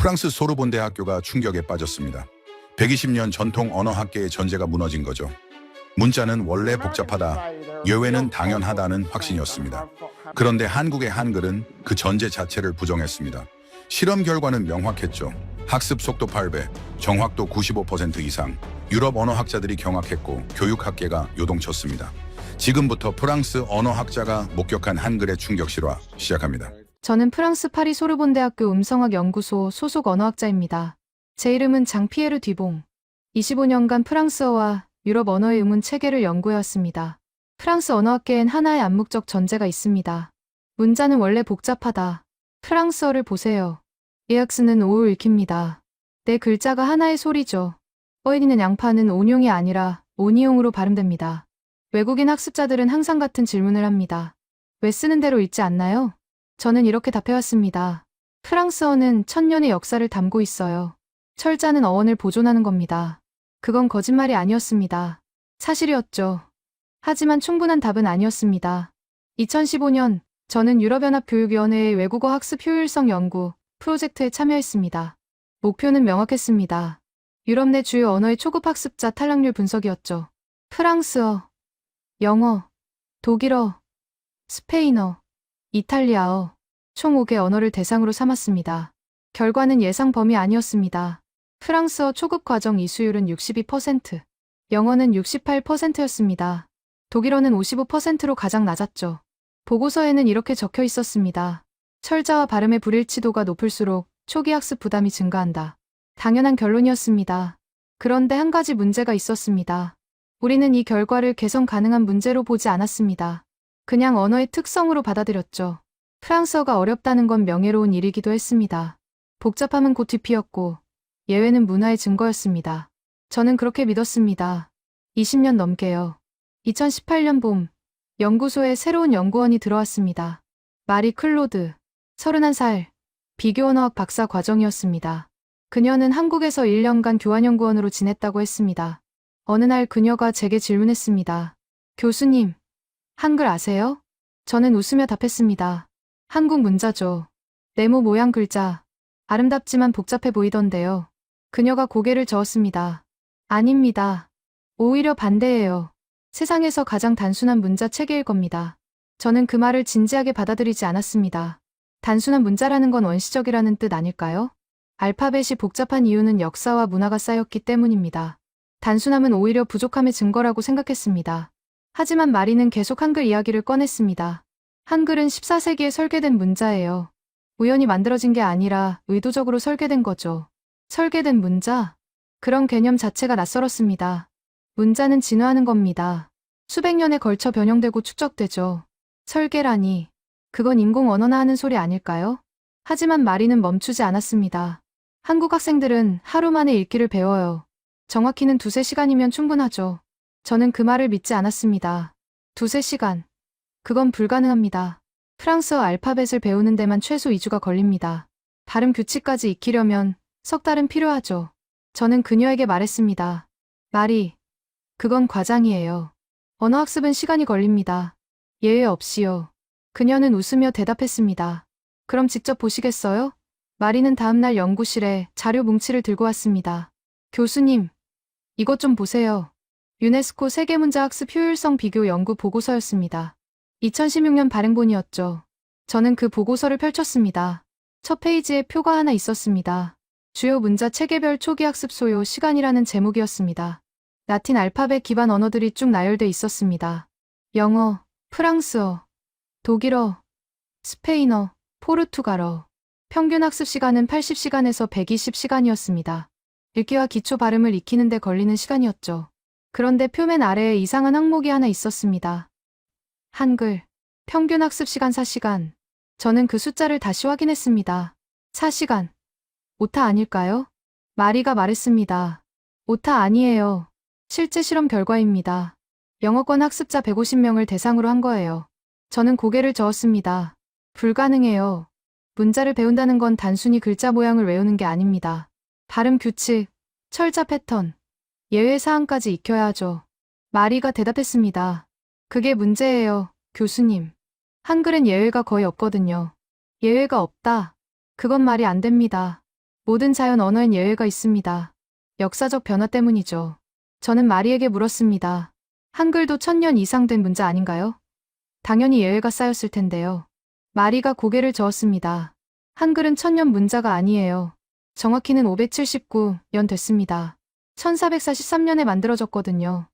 프랑스 소르본 대학교가 충격에 빠졌습니다. 120년 전통 언어학계의 전제가 무너진 거죠. 문자는 원래 복잡하다, 예외는 당연하다는 확신이었습니다. 그런데 한국의 한글은 그 전제 자체를 부정했습니다. 실험 결과는 명확했죠. 학습 속도 8배, 정확도 95% 이상. 유럽 언어학자들이 경악했고 교육학계가 요동쳤습니다. 지금부터 프랑스 언어학자가 목격한 한글의 충격 실화 시작합니다. 저는 프랑스 파리 소르본 대학교 음성학 연구소 소속 언어학자입니다. 제 이름은 장피에르 뒤봉. 25년간 프랑스어와 유럽 언어의 의문 체계를 연구해왔습니다. 프랑스 언어학계엔 하나의 암묵적 전제가 있습니다. 문자는 원래 복잡하다. 프랑스어를 보세요. 예약스는 오을 읽힙니다. 네 글자가 하나의 소리죠. 뻐이리는 양파는 온용이 아니라 온이용으로 발음됩니다. 외국인 학습자들은 항상 같은 질문을 합니다. 왜 쓰는 대로 읽지 않나요? 저는 이렇게 답해왔습니다. 프랑스어는 천년의 역사를 담고 있어요. 철자는 어원을 보존하는 겁니다. 그건 거짓말이 아니었습니다. 사실이었죠. 하지만 충분한 답은 아니었습니다. 2015년 저는 유럽연합교육위원회의 외국어 학습 효율성 연구 프로젝트에 참여했습니다. 목표는 명확했습니다. 유럽 내 주요 언어의 초급 학습자 탈락률 분석이었죠. 프랑스어, 영어, 독일어, 스페인어, 이탈리아어, 총 5개 언어를 대상으로 삼았습니다. 결과는 예상 범위 아니었습니다. 프랑스어 초급 과정 이수율은 62%, 영어는 68%였습니다. 독일어는 55%로 가장 낮았죠. 보고서에는 이렇게 적혀 있었습니다. 철자와 발음의 불일치도가 높을수록 초기 학습 부담이 증가한다. 당연한 결론이었습니다. 그런데 한 가지 문제가 있었습니다. 우리는 이 결과를 개선 가능한 문제로 보지 않았습니다. 그냥 언어의 특성으로 받아들였죠. 프랑스어가 어렵다는 건 명예로운 일이기도 했습니다. 복잡함은 곧 뒤피었고 예외는 문화의 증거였습니다. 저는 그렇게 믿었습니다. 20년 넘게요. 2018년 봄 연구소에 새로운 연구원이 들어왔습니다. 마리 클로드, 31살, 비교언어학 박사 과정이었습니다. 그녀는 한국에서 1년간 교환연구원으로 지냈다고 했습니다. 어느 날 그녀가 제게 질문했습니다. 교수님, 한글 아세요? 저는 웃으며 답했습니다. 한국 문자죠. 네모 모양 글자. 아름답지만 복잡해 보이던데요. 그녀가 고개를 저었습니다. 아닙니다. 오히려 반대예요. 세상에서 가장 단순한 문자 체계일 겁니다. 저는 그 말을 진지하게 받아들이지 않았습니다. 단순한 문자라는 건 원시적이라는 뜻 아닐까요? 알파벳이 복잡한 이유는 역사와 문화가 쌓였기 때문입니다. 단순함은 오히려 부족함의 증거라고 생각했습니다. 하지만 마리는 계속 한글 이야기를 꺼냈습니다. 한글은 14세기에 설계된 문자예요. 우연히 만들어진 게 아니라 의도적으로 설계된 거죠. 설계된 문자? 그런 개념 자체가 낯설었습니다. 문자는 진화하는 겁니다. 수백 년에 걸쳐 변형되고 축적되죠. 설계라니. 그건 인공 언어나 하는 소리 아닐까요? 하지만 마리는 멈추지 않았습니다. 한국 학생들은 하루 만에 읽기를 배워요. 정확히는 2~3시간이면 충분하죠. 저는 그 말을 믿지 않았습니다. 2~3시간. 그건 불가능합니다. 프랑스어 알파벳을 배우는 데만 최소 2주가 걸립니다. 발음 규칙까지 익히려면 석 달은 필요하죠. 저는 그녀에게 말했습니다. 마리, 그건 과장이에요. 언어학습은 시간이 걸립니다. 예외 없이요. 그녀는 웃으며 대답했습니다. 그럼 직접 보시겠어요? 마리는 다음날 연구실에 자료 뭉치를 들고 왔습니다. 교수님, 이것 좀 보세요. 유네스코 세계문자학습 효율성 비교 연구 보고서였습니다. 2016년 발행본이었죠. 저는 그 보고서를 펼쳤습니다. 첫 페이지에 표가 하나 있었습니다. 주요 문자 체계별 초기 학습 소요 시간이라는 제목이었습니다. 라틴 알파벳 기반 언어들이 쭉 나열돼 있었습니다. 영어, 프랑스어, 독일어, 스페인어, 포르투갈어. 평균 학습 시간은 80시간에서 120시간이었습니다. 읽기와 기초 발음을 익히는 데 걸리는 시간이었죠. 그런데 표면 아래에 이상한 항목이 하나 있었습니다. 한글, 평균 학습 시간 4시간. 저는 그 숫자를 다시 확인했습니다. 4시간. 오타 아닐까요? 마리가 말했습니다. 오타 아니에요. 실제 실험 결과입니다. 영어권 학습자 150명을 대상으로 한 거예요. 저는 고개를 저었습니다. 불가능해요. 문자를 배운다는 건 단순히 글자 모양을 외우는 게 아닙니다. 발음 규칙, 철자 패턴, 예외 사항까지 익혀야 하죠. 마리가 대답했습니다. 그게 문제예요, 교수님. 한글은 예외가 거의 없거든요. 예외가 없다. 그건 말이 안 됩니다. 모든 자연 언어엔 예외가 있습니다. 역사적 변화 때문이죠. 저는 마리에게 물었습니다. 한글도 1000년 이상 된 문자 아닌가요? 당연히 예외가 쌓였을 텐데요. 마리가 고개를 저었습니다. 한글은 1000년 문자가 아니에요. 정확히는 579년 됐습니다. 1443년에 만들어졌거든요.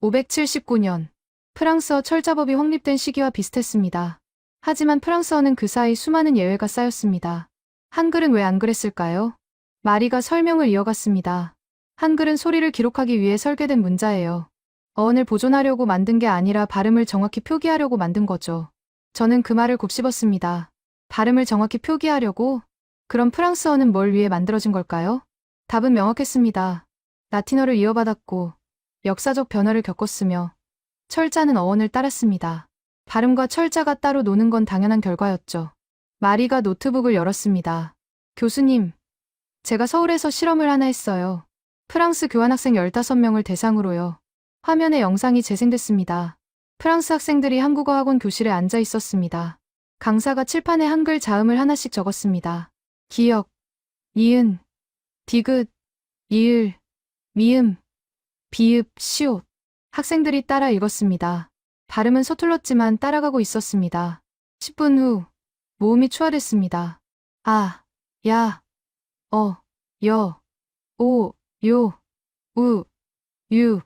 579년. 프랑스어 철자법이 확립된 시기와 비슷했습니다. 하지만 프랑스어는 그 사이 수많은 예외가 쌓였습니다. 한글은 왜 안 그랬을까요? 마리가 설명을 이어갔습니다. 한글은 소리를 기록하기 위해 설계된 문자예요. 어원을 보존하려고 만든 게 아니라 발음을 정확히 표기하려고 만든 거죠. 저는 그 말을 곱씹었습니다. 발음을 정확히 표기하려고? 그럼 프랑스어는 뭘 위해 만들어진 걸까요? 답은 명확했습니다. 라틴어를 이어받았고 역사적 변화를 겪었으며 철자는 어원을 따랐습니다. 발음과 철자가 따로 노는 건 당연한 결과였죠. 마리가 노트북을 열었습니다. 교수님, 제가 서울에서 실험을 하나 했어요. 프랑스 교환학생 15명을 대상으로요. 화면에 영상이 재생됐습니다. 프랑스 학생들이 한국어 학원 교실에 앉아 있었습니다. 강사가 칠판에 한글 자음을 하나씩 적었습니다. 기역, 니은, 디귿, 리을, 미음, 비읍, 시옷. 학생들이 따라 읽었습니다. 발음은 서툴렀지만 따라가고 있었습니다. 10분 후, 모음이 추가됐습니다. 아, 야, 여, 오, 요, 우, 유,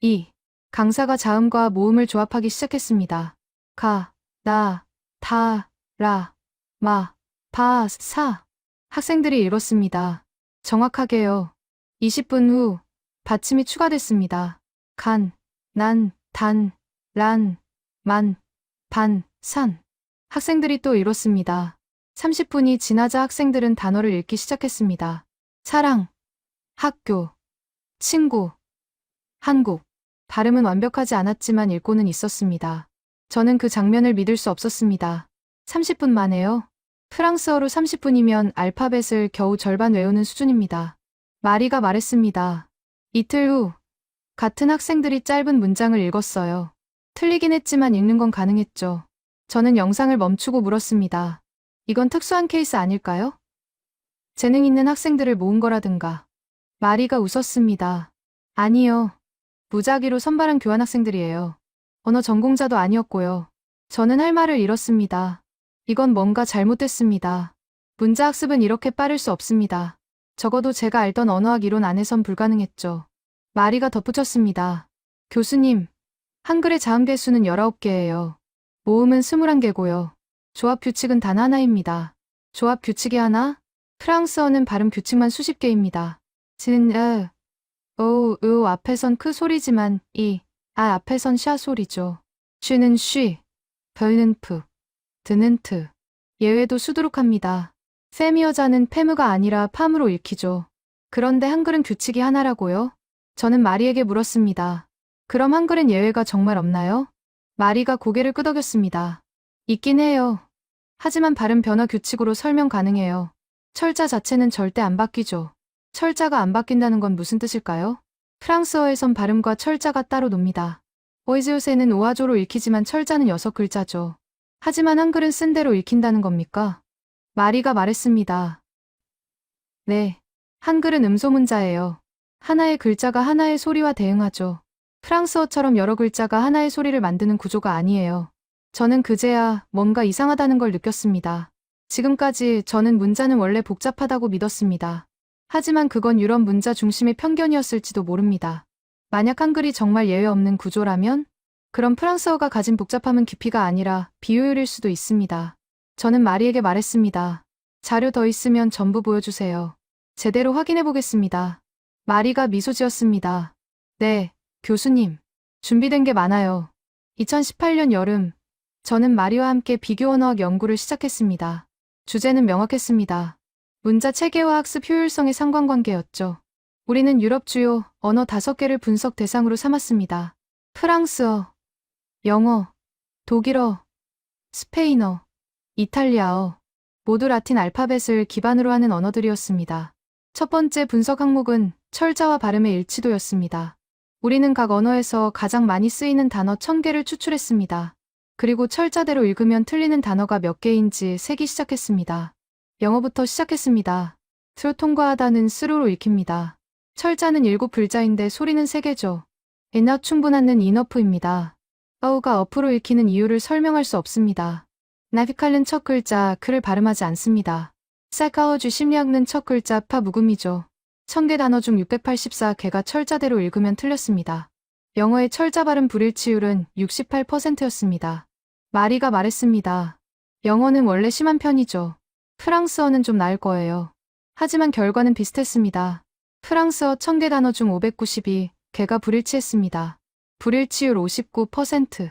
이. 강사가 자음과 모음을 조합하기 시작했습니다. 가, 나, 다, 라, 마, 바, 사. 학생들이 읽었습니다. 정확하게요. 20분 후, 받침이 추가됐습니다. 간, 난, 단, 란, 만, 반, 산. 학생들이 또 읽었습니다. 30분이 지나자 학생들은 단어를 읽기 시작했습니다. 사랑, 학교, 친구, 한국. 발음은 완벽하지 않았지만 읽고는 있었습니다. 저는 그 장면을 믿을 수 없었습니다. 30분 만에요? 프랑스어로 30분이면 알파벳을 겨우 절반 외우는 수준입니다. 마리가 말했습니다. 이틀 후, 같은 학생들이 짧은 문장을 읽었어요. 틀리긴 했지만 읽는 건 가능했죠. 저는 영상을 멈추고 물었습니다. 이건 특수한 케이스 아닐까요? 재능 있는 학생들을 모은 거라든가. 마리가 웃었습니다. 아니요. 무작위로 선발한 교환학생들이에요. 언어 전공자도 아니었고요. 저는 할 말을 잃었습니다. 이건 뭔가 잘못됐습니다. 문자 학습은 이렇게 빠를 수 없습니다. 적어도 제가 알던 언어학 이론 안에선 불가능했죠. 마리가 덧붙였습니다. 교수님, 한글의 자음 개수는 19개예요. 모음은 21개고요. 조합 규칙은 단 하나입니다. 조합 규칙이 하나? 프랑스어는 발음 규칙만 수십 개입니다. 진, 으 앞에선 크 소리지만 앞에선 샤 소리죠. 쉬는 쉬, 벌는 프, 드는 트. 예외도 수두룩합니다. 페미어자는 페무가 아니라 팜으로 읽히죠. 그런데 한글은 규칙이 하나라고요? 저는 마리에게 물었습니다. 그럼 한글엔 예외가 정말 없나요? 마리가 고개를 끄덕였습니다. 있긴 해요. 하지만 발음 변화 규칙으로 설명 가능해요. 철자 자체는 절대 안 바뀌죠. 철자가 안 바뀐다는 건 무슨 뜻일까요? 프랑스어에선 발음과 철자가 따로 놉니다. 오이즈요새는 오아조로 읽히지만 철자는 6글자죠. 하지만 한글은 쓴 대로 읽힌다는 겁니까? 마리가 말했습니다. 네. 한글은 음소문자예요. 하나의 글자가 하나의 소리와 대응하죠. 프랑스어처럼 여러 글자가 하나의 소리를 만드는 구조가 아니에요. 저는 그제야 뭔가 이상하다는 걸 느꼈습니다. 지금까지 저는 문자는 원래 복잡하다고 믿었습니다. 하지만 그건 유럽 문자 중심의 편견이었을지도 모릅니다. 만약 한글이 정말 예외 없는 구조라면? 그럼 프랑스어가 가진 복잡함은 깊이가 아니라 비효율일 수도 있습니다. 저는 마리에게 말했습니다. 자료 더 있으면 전부 보여주세요. 제대로 확인해 보겠습니다. 마리가 미소 지었습니다. 네, 교수님. 준비된 게 많아요. 2018년 여름, 저는 마리와 함께 비교 언어학 연구를 시작했습니다. 주제는 명확했습니다. 문자 체계와 학습 효율성의 상관관계였죠. 우리는 유럽 주요 언어 5개를 분석 대상으로 삼았습니다. 프랑스어, 영어, 독일어, 스페인어, 이탈리아어, 모두 라틴 알파벳을 기반으로 하는 언어들이었습니다. 첫 번째 분석 항목은 철자와 발음의 일치도였습니다. 우리는 각 언어에서 가장 많이 쓰이는 단어 1000개를 추출했습니다. 그리고 철자대로 읽으면 틀리는 단어가 몇 개인지 세기 시작했습니다. 영어부터 시작했습니다. 스로 통과하다는 스로로 읽힙니다. 철자는 7글자인데 소리는 3개죠. enough 충분한는 enough입니다. 어우가 어프로 읽히는 이유를 설명할 수 없습니다. 나비칼은 첫 글자 그를 발음하지 않습니다. 사이카워주 심리학는 첫 글자 파 묵음이죠. 1000개 단어 중 684개가 철자대로 읽으면 틀렸습니다. 영어의 철자 발음 불일치율은 68%였습니다. 마리가 말했습니다. 영어는 원래 심한 편이죠. 프랑스어는 좀 나을 거예요. 하지만 결과는 비슷했습니다. 프랑스어 1000개 단어 중 592개가 불일치했습니다. 불일치율 59%.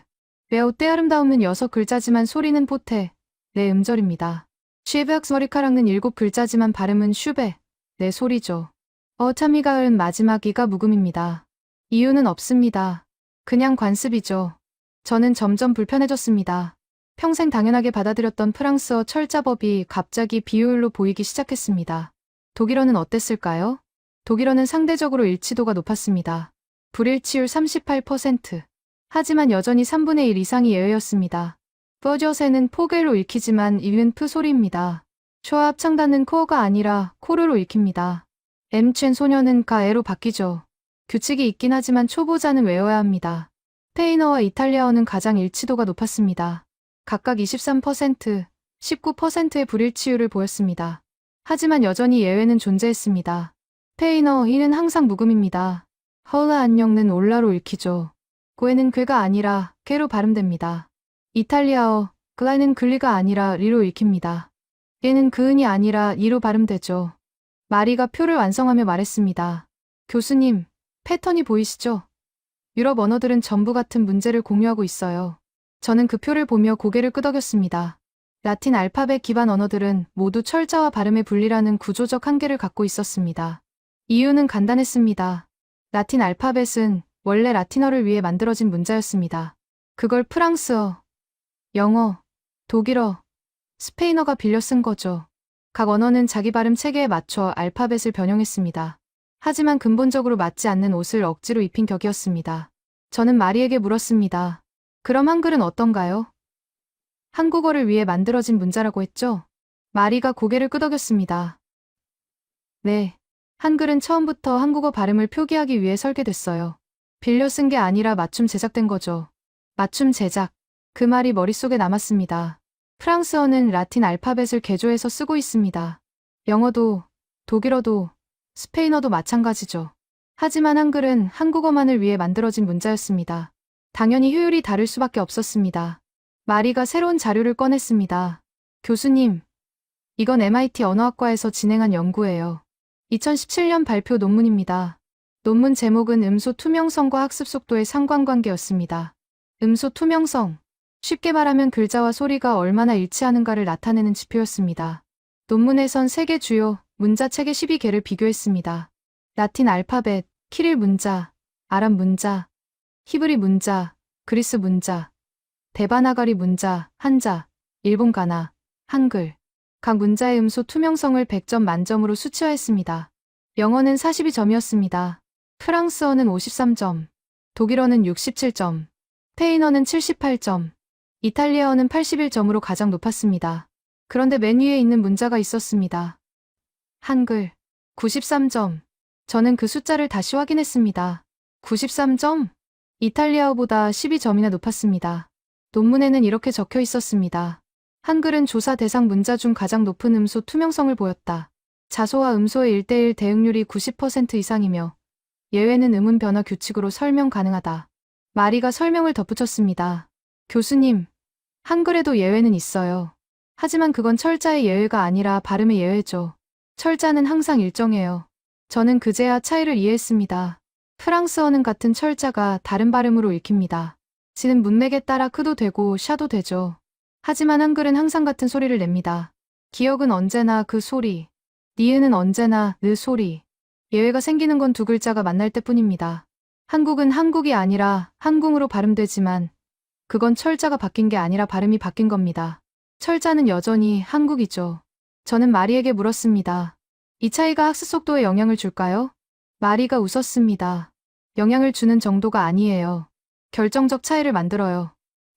매우 때아름다움은 6글자지만 소리는 포테, 네 음절입니다. 쉐베악스 머리카락은 7글자지만 발음은 슈베, 네 소리죠. 어차미 가을은 마지막 이가 묵음입니다. 이유는 없습니다. 그냥 관습이죠. 저는 점점 불편해졌습니다. 평생 당연하게 받아들였던 프랑스어 철자법이 갑자기 비효율로 보이기 시작했습니다. 독일어는 어땠을까요? 독일어는 상대적으로 일치도가 높았습니다. 불일치율 38%. 하지만 여전히 3분의 1 이상이 예외였습니다. 버저세는 포겔로 읽히지만 이는 프 소리입니다. 쇼와 합창단은 코어가 아니라 코르로 읽힙니다. 엠첸 소녀는 가에로 바뀌죠. 규칙이 있긴 하지만 초보자는 외워야 합니다. 스페인어와 이탈리아어는 가장 일치도가 높았습니다. 각각 23%, 19%의 불일치율을 보였습니다. 하지만 여전히 예외는 존재했습니다. 스페인어 이는 항상 묵음입니다. 허라 안녕은 올라로 읽히죠. 고에는 괴가 아니라 괴로 발음됩니다. 이탈리아어 글라는 글리가 아니라 리로 읽힙니다. 얘는 그은이 아니라 이로 발음되죠. 마리가 표를 완성하며 말했습니다. 교수님, 패턴이 보이시죠? 유럽 언어들은 전부 같은 문제를 공유하고 있어요. 저는 그 표를 보며 고개를 끄덕였습니다. 라틴 알파벳 기반 언어들은 모두 철자와 발음의 분리라는 구조적 한계를 갖고 있었습니다. 이유는 간단했습니다. 라틴 알파벳은 원래 라틴어를 위해 만들어진 문자였습니다. 그걸 프랑스어, 영어, 독일어, 스페인어가 빌려 쓴 거죠. 각 언어는 자기 발음 체계에 맞춰 알파벳을 변형했습니다. 하지만 근본적으로 맞지 않는 옷을 억지로 입힌 격이었습니다. 저는 마리에게 물었습니다. 그럼 한글은 어떤가요? 한국어를 위해 만들어진 문자라고 했죠? 마리가 고개를 끄덕였습니다. 네. 한글은 처음부터 한국어 발음을 표기하기 위해 설계됐어요. 빌려 쓴 게 아니라 맞춤 제작된 거죠. 맞춤 제작. 그 말이 머릿속에 남았습니다. 프랑스어는 라틴 알파벳을 개조해서 쓰고 있습니다. 영어도, 독일어도, 스페인어도 마찬가지죠. 하지만 한글은 한국어만을 위해 만들어진 문자였습니다. 당연히 효율이 다를 수밖에 없었습니다. 마리가 새로운 자료를 꺼냈습니다. 교수님, 이건 MIT 언어학과에서 진행한 연구예요. 2017년 발표 논문입니다. 논문 제목은 음소 투명성과 학습 속도의 상관관계였습니다. 음소 투명성. 쉽게 말하면 글자와 소리가 얼마나 일치하는가를 나타내는 지표였습니다. 논문에선 세계 주요 문자 체계 12개를 비교했습니다. 라틴 알파벳, 키릴 문자, 아랍 문자, 히브리 문자, 그리스 문자, 데바나가리 문자, 한자, 일본 가나, 한글. 각 문자의 음소 투명성을 100점 만점으로 수치화했습니다. 영어는 42점이었습니다. 프랑스어는 53점, 독일어는 67점, 스페인어는 78점, 이탈리아어는 81점으로 가장 높았습니다. 그런데 맨 위에 있는 문자가 있었습니다. 한글, 93점. 저는 그 숫자를 다시 확인했습니다. 93점? 이탈리아어보다 12점이나 높았습니다. 논문에는 이렇게 적혀 있었습니다. 한글은 조사 대상 문자 중 가장 높은 음소 투명성을 보였다. 자소와 음소의 1:1 대응률이 90% 이상이며 예외는 음운 변화 규칙으로 설명 가능하다. 마리가 설명을 덧붙였습니다. 교수님, 한글에도 예외는 있어요. 하지만 그건 철자의 예외가 아니라 발음의 예외죠. 철자는 항상 일정해요. 저는 그제야 차이를 이해했습니다. 프랑스어는 같은 철자가 다른 발음으로 읽힙니다. 지는 문맥에 따라 크도 되고 샤도 되죠. 하지만 한글은 항상 같은 소리를 냅니다. 기억은 언제나 그 소리, 니은은 언제나 느 소리. 예외가 생기는 건 두 글자가 만날 때뿐입니다. 한국은 한국이 아니라 한궁으로 발음되지만 그건 철자가 바뀐 게 아니라 발음이 바뀐 겁니다. 철자는 여전히 한국이죠. 저는 마리에게 물었습니다. 이 차이가 학습 속도에 영향을 줄까요? 마리가 웃었습니다. 영향을 주는 정도가 아니에요. 결정적 차이를 만들어요.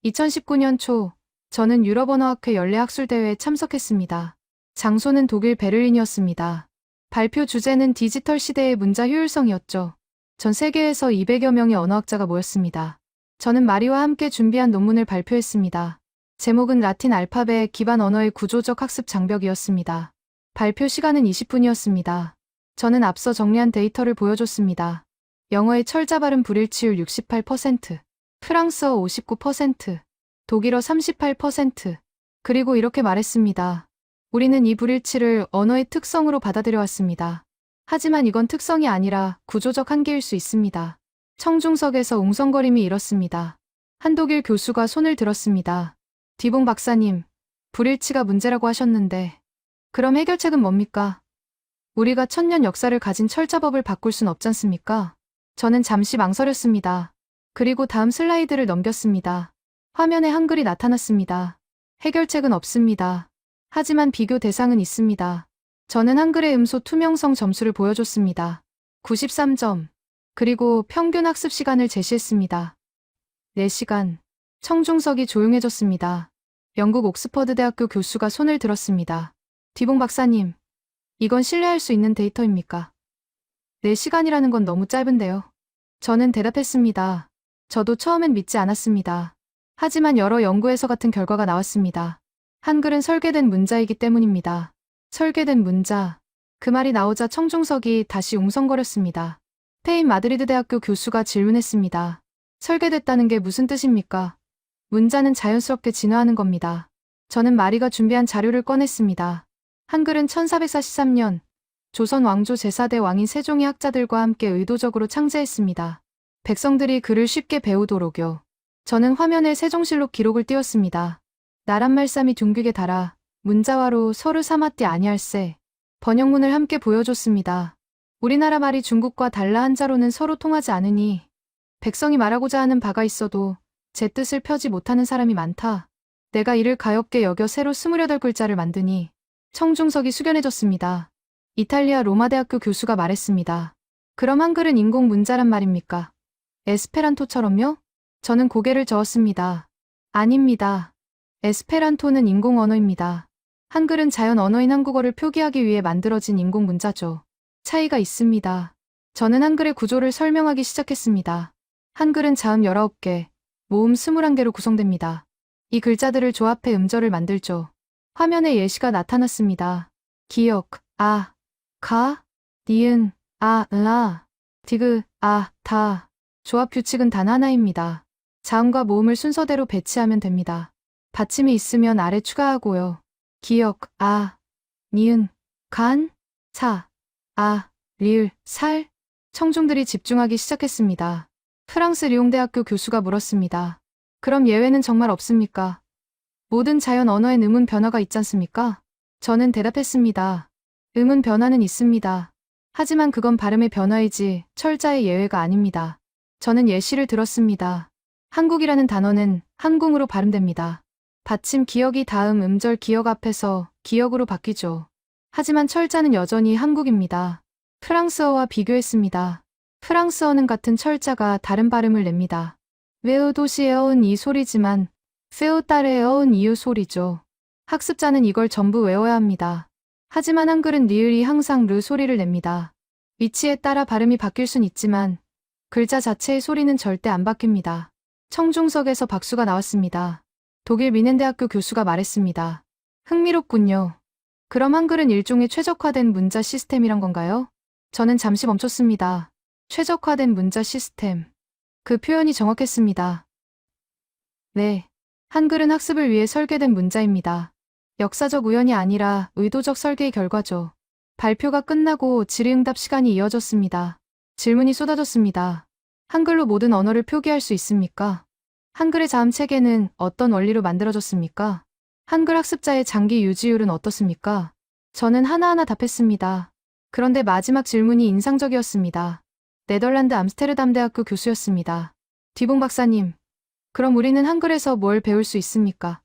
2019년 초, 저는 유럽언어학회 연례학술대회에 참석했습니다. 장소는 독일 베를린이었습니다. 발표 주제는 디지털 시대의 문자 효율성이었죠. 전 세계에서 200여 명의 언어학자가 모였습니다. 저는 마리와 함께 준비한 논문을 발표했습니다. 제목은 라틴 알파벳 기반 언어의 구조적 학습 장벽이었습니다. 발표 시간은 20분이었습니다. 저는 앞서 정리한 데이터를 보여줬습니다. 영어의 철자 발음 불일치율 68%, 프랑스어 59%, 독일어 38%, 그리고 이렇게 말했습니다. 우리는 이 불일치를 언어의 특성으로 받아들여왔습니다. 하지만 이건 특성이 아니라 구조적 한계일 수 있습니다. 청중석에서 웅성거림이 일었습니다. 한독일 교수가 손을 들었습니다. 디봉 박사님, 불일치가 문제라고 하셨는데 그럼 해결책은 뭡니까? 우리가 천년 역사를 가진 철자법을 바꿀 순 없지 않습니까? 저는 잠시 망설였습니다. 그리고 다음 슬라이드를 넘겼습니다. 화면에 한글이 나타났습니다. 해결책은 없습니다. 하지만 비교 대상은 있습니다. 저는 한글의 음소 투명성 점수를 보여줬습니다. 93점. 그리고 평균 학습 시간을 제시했습니다. 4시간. 청중석이 조용해졌습니다. 영국 옥스퍼드 대학교 교수가 손을 들었습니다. 디봉 박사님, 이건 신뢰할 수 있는 데이터입니까? 4시간이라는 건 너무 짧은데요. 저는 대답했습니다. 저도 처음엔 믿지 않았습니다. 하지만 여러 연구에서 같은 결과가 나왔습니다. 한글은 설계된 문자이기 때문입니다. 설계된 문자. 그 말이 나오자 청중석이 다시 웅성거렸습니다. 스페인 마드리드 대학교 교수가 질문했습니다. 설계됐다는 게 무슨 뜻입니까? 문자는 자연스럽게 진화하는 겁니다. 저는 마리가 준비한 자료를 꺼냈습니다. 한글은 1443년 조선 왕조 제4대 왕인 세종이 학자들과 함께 의도적으로 창제했습니다. 백성들이 글을 쉽게 배우도록요. 저는 화면에 세종실록 기록을 띄웠습니다. 나란말싸미 둥귀게 달아 문자화로 서를 삼았디 아니할세. 번역문을 함께 보여줬습니다. 우리나라 말이 중국과 달라 한자로는 서로 통하지 않으니 백성이 말하고자 하는 바가 있어도 제 뜻을 펴지 못하는 사람이 많다. 내가 이를 가엾게 여겨 새로 28글자를 만드니 청중석이 숙연해졌습니다. 이탈리아 로마대학교 교수가 말했습니다. 그럼 한글은 인공 문자란 말입니까? 에스페란토처럼요? 저는 고개를 저었습니다. 아닙니다. 에스페란토는 인공 언어입니다. 한글은 자연 언어인 한국어를 표기하기 위해 만들어진 인공 문자죠. 차이가 있습니다. 저는 한글의 구조를 설명하기 시작했습니다. 한글은 자음 19개, 모음 21개로 구성됩니다. 이 글자들을 조합해 음절을 만들죠. 화면에 예시가 나타났습니다. 기역, 아, 가, 니은, 아, 라, 디귿, 아, 다. 조합 규칙은 단 하나입니다. 자음과 모음을 순서대로 배치하면 됩니다. 받침이 있으면 아래 추가하고요. 기역, 아, 니은, 간, 사, 아, 리을, 살. 청중들이 집중하기 시작했습니다. 프랑스 리옹대학교 교수가 물었습니다. 그럼 예외는 정말 없습니까? 모든 자연 언어엔 음운 변화가 있지 않습니까? 저는 대답했습니다. 음운 변화는 있습니다. 하지만 그건 발음의 변화이지 철자의 예외가 아닙니다. 저는 예시를 들었습니다. 한국이라는 단어는 한궁으로 발음됩니다. 받침 기역이 다음 음절 기역 앞에서 기역으로 바뀌죠. 하지만 철자는 여전히 한국입니다. 프랑스어와 비교했습니다. 프랑스어는 같은 철자가 다른 발음을 냅니다. 외우도시에어은 이 소리지만 페오따레어은 이유 소리죠. 학습자는 이걸 전부 외워야 합니다. 하지만 한글은 리을이 항상 르 소리를 냅니다. 위치에 따라 발음이 바뀔 순 있지만 글자 자체의 소리는 절대 안 바뀝니다. 청중석에서 박수가 나왔습니다. 독일 미넨대학교 교수가 말했습니다. 흥미롭군요. 그럼 한글은 일종의 최적화된 문자 시스템이란 건가요? 저는 잠시 멈췄습니다. 최적화된 문자 시스템. 그 표현이 정확했습니다. 네. 한글은 학습을 위해 설계된 문자입니다. 역사적 우연이 아니라 의도적 설계의 결과죠. 발표가 끝나고 질의응답 시간이 이어졌습니다. 질문이 쏟아졌습니다. 한글로 모든 언어를 표기할 수 있습니까? 한글의 자음 체계는 어떤 원리로 만들어졌습니까? 한글 학습자의 장기 유지율은 어떻습니까? 저는 하나하나 답했습니다. 그런데 마지막 질문이 인상적이었습니다. 네덜란드 암스테르담 대학교 교수였습니다. 디봉 박사님, 그럼 우리는 한글에서 뭘 배울 수 있습니까?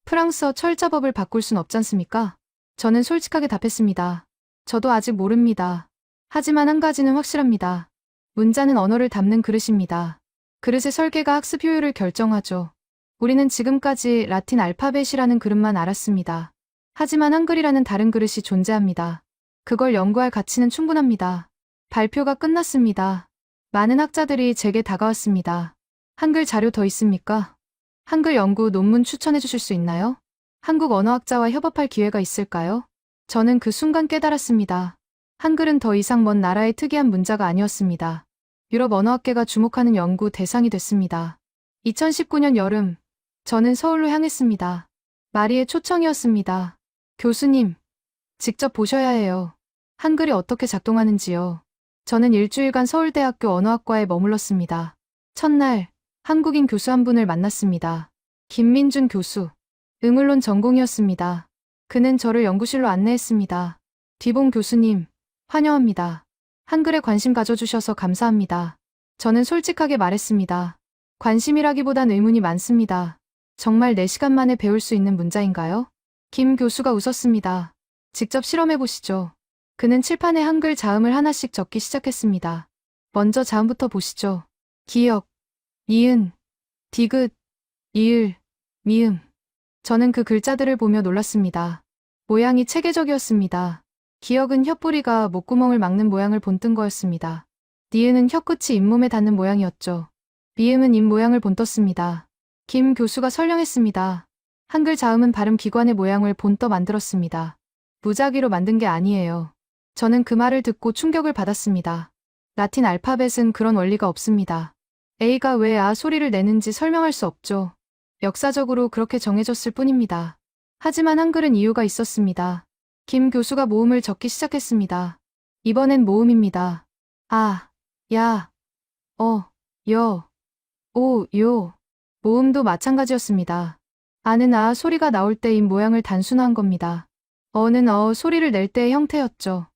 프랑스어 철자법을 바꿀 순 없지 않습니까? 저는 솔직하게 답했습니다. 저도 아직 모릅니다. 하지만 한 가지는 확실합니다. 문자는 언어를 담는 그릇입니다. 그릇의 설계가 학습 효율을 결정하죠. 우리는 지금까지 라틴 알파벳이라는 그릇만 알았습니다. 하지만 한글이라는 다른 그릇이 존재합니다. 그걸 연구할 가치는 충분합니다. 발표가 끝났습니다. 많은 학자들이 제게 다가왔습니다. 한글 자료 더 있습니까? 한글 연구 논문 추천해 주실 수 있나요? 한국 언어학자와 협업할 기회가 있을까요? 저는 그 순간 깨달았습니다. 한글은 더 이상 먼 나라의 특이한 문자가 아니었습니다. 유럽 언어학계가 주목하는 연구 대상이 됐습니다. 2019년 여름, 저는 서울로 향했습니다. 마리의 초청이었습니다. 교수님, 직접 보셔야 해요. 한글이 어떻게 작동하는지요. 저는 일주일간 서울대학교 언어학과에 머물렀습니다. 첫날, 한국인 교수 한 분을 만났습니다. 김민준 교수. 응을론 전공이었습니다. 그는 저를 연구실로 안내했습니다. 뒤봉 교수님, 환영합니다. 한글에 관심 가져주셔서 감사합니다. 저는 솔직하게 말했습니다. 관심이라기보단 의문이 많습니다. 정말 4시간 만에 배울 수 있는 문자인가요? 김 교수가 웃었습니다. 직접 실험해보시죠. 그는 칠판에 한글 자음을 하나씩 적기 시작했습니다. 먼저 자음부터 보시죠. 기역, 이은, 디귿, 이을, 미음. 저는 그 글자들을 보며 놀랐습니다. 모양이 체계적이었습니다. 기역은 혓뿌리가 목구멍을 막는 모양을 본뜬 거였습니다. 니은은 혀끝이 잇몸에 닿는 모양이었죠. 미음은 입 모양을 본떴습니다. 김 교수가 설명했습니다. 한글 자음은 발음 기관의 모양을 본떠 만들었습니다. 무작위로 만든 게 아니에요. 저는 그 말을 듣고 충격을 받았습니다. 라틴 알파벳은 그런 원리가 없습니다. A가 왜 아 소리를 내는지 설명할 수 없죠. 역사적으로 그렇게 정해졌을 뿐입니다. 하지만 한글은 이유가 있었습니다. 김 교수가 모음을 적기 시작했습니다. 이번엔 모음입니다. 아, 야, 여, 오, 요. 모음도 마찬가지였습니다. 아는 아 소리가 나올 때 입 모양을 단순화한 겁니다. 어는 어 소리를 낼 때의 형태였죠.